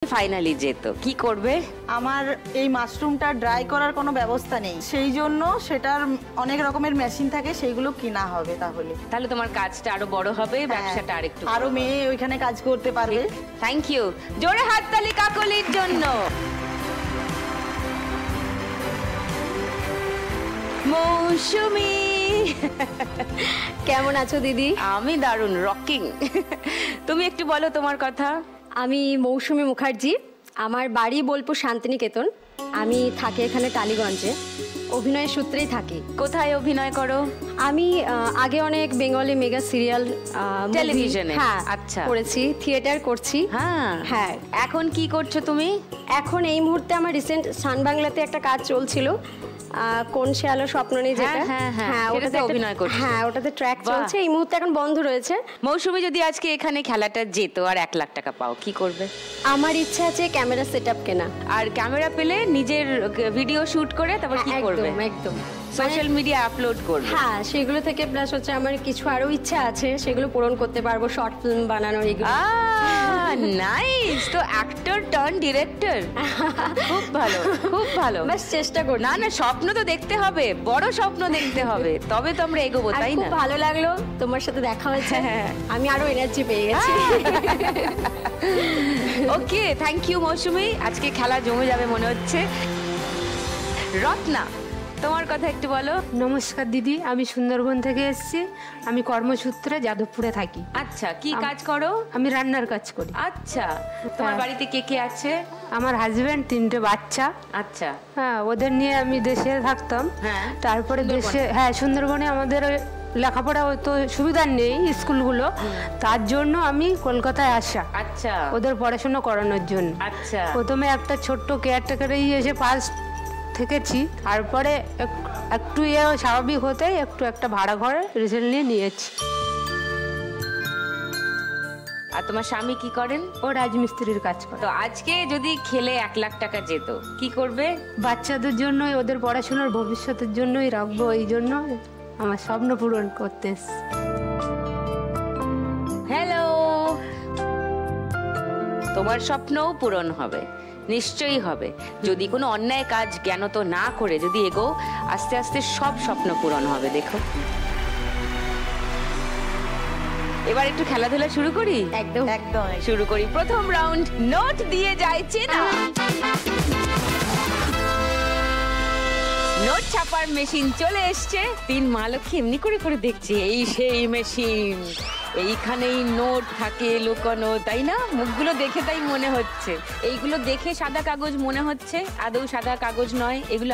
Finally যেত কি করবে? আমার এই মাশরুমটা ড্রাই করার কোনো ব্যবস্থা নেই, সেই জন্য সেটার অনেক রকমের মেশিন থাকে, সেইগুলো কিনা হবে। তাহলে তোমার কাজটা আরো বড় হবে, ব্যবসাটা আরেকটু আরো মেয়ে ওইখানে কাজ করতে পারবে। থ্যাংক ইউ, জোরে হাততালি কাকলির জন্য। মৌসুমী কেমন আছো দিদি? আমি দারুণ, রকিং। তুমি একটু বলো তোমার কথা। আমি মৌসুমী মুখার্জি, আমার বাড়ি বোলপুর শান্তিনিকেতন, আমি থাকি এখানে টালিগঞ্জে, অভিনয়ের সূত্রেই থাকি। কোথায় অভিনয় করো? আমি আগে অনেক বেঙ্গলি মেগা সিরিয়াল টেলিভিশনে আচ্ছা করেছি, থিয়েটার করছি। হ্যাঁ হ্যাঁ। এখন কি করছো তুমি? এখন এই মুহূর্তে আমার রিসেন্ট সান বাংলাতে একটা কাজ চলছিল, কোন সে আলো স্বপ্ন নেই, যেটা হ্যাঁ ওটাতে অভিনয় করছো। হ্যাঁ ওটাতে ট্র্যাক চলছে, এই মুহূর্তে এখন বন্ধ রয়েছে। মৌসুমী যদি আজকে এখানে খেলাটা যেত আর 1 লাখ টাকা পাও, কি করবে? আমার ইচ্ছা আছে ক্যামেরা সেটআপ কেনা। আর ক্যামেরা পেলে নিজের ভিডিও শুট করে তারপর কি করবে? একদম সোশ্যাল মিডিয়া আপলোড করবে। হ্যাঁ সেগুলো থেকে প্লাস হচ্ছে আমার কিছু আরো ইচ্ছা আছে, সেগুলো পূরণ করতে পারবো, শর্ট ফিল্ম বানানোর এগুলো। নাইস, তো অ্যাক্টর টার্ন ডিরেক্টর, খুব ভালো খুব ভালো। বাস চেষ্টা করি। না না, স্বপ্ন তো দেখতে হবে, বড় স্বপ্ন দেখতে হবে, তবে তো আমরা এগোবো, তাই না? খুব ভালো লাগলো তোমার সাথে দেখা হয়েছে, আমি আরো এনার্জি পেয়ে গেছি। ওকে, থ্যাংক ইউ মৌসুমী, আজকে খেলা জমে যাবে মনে হচ্ছে। রত্না, তোমার কথা একটু বলো। নমস্কার দিদি, আমি সুন্দরবন থেকে এসেছি, আমি কর্মসূত্রে যাদবপুরে থাকি। আচ্ছা, কি কাজ করো? আমি রান্নার কাজ করি। আচ্ছা, তোমার বাড়িতে কে কে আছে? আমার হাজবেন্ড, 3টে বাচ্চা। আচ্ছা, হ্যাঁ, ওদের নিয়ে আমি দেশে থাকতাম। হ্যাঁ, তারপরে দেশে, হ্যাঁ সুন্দরবনে আমাদের লেখাপড়া তো সুবিধা নেই স্কুলগুলো, তার জন্য আমি কলকাতায় আসা। আচ্ছা, ওদের পড়াশোনা করানোর জন্য। আচ্ছা, প্রথমে একটা ছোট্ট কেয়ারটেকারেই এসে পাস থেকেছি, তারপরে একটু স্বাভাবিক হতে একটু একটা ভাড়া ঘরে রিসেন্টলি নিয়েছি। আর তোমার স্বামী কি করেন? ও রাজমিস্ত্রির কাজ করে। তো আজকে যদি খেলে 1 লাখ টাকা যেত, কি করবে? বাচ্চাদের জন্যই, ওদের পড়াশোনার ভবিষ্যতের জন্যই রাখবো, এই জন্য আমার স্বপ্ন পূরণ করতে এসেছি। হ্যালো, তোমার স্বপ্নও পূরণ হবে, নিশ্চয়ই হবে। যদি কোনো অন্যায় কাজ জ্ঞানত না করে যদি এগো, আস্তে আস্তে সব স্বপ্ন পূরণ হবে। দেখো, এবার একটু খেলাধুলা শুরু করি। একদম একদম শুরু করি। প্রথম রাউন্ড, নোট দিয়ে যাইছে না। নোট ছাপার মেশিন চলে এসছে। 3 মা লক্ষ্মী এমনি করে করে দেখছে, এই সেই মেশিন, এইখানেই নোট থাকে লুকানো, তাই না? মুখগুলো দেখে তাই মনে হচ্ছে, এইগুলো দেখে সাদা কাগজ মনে হচ্ছে, আদৌ সাদা কাগজ নয়, এগুলো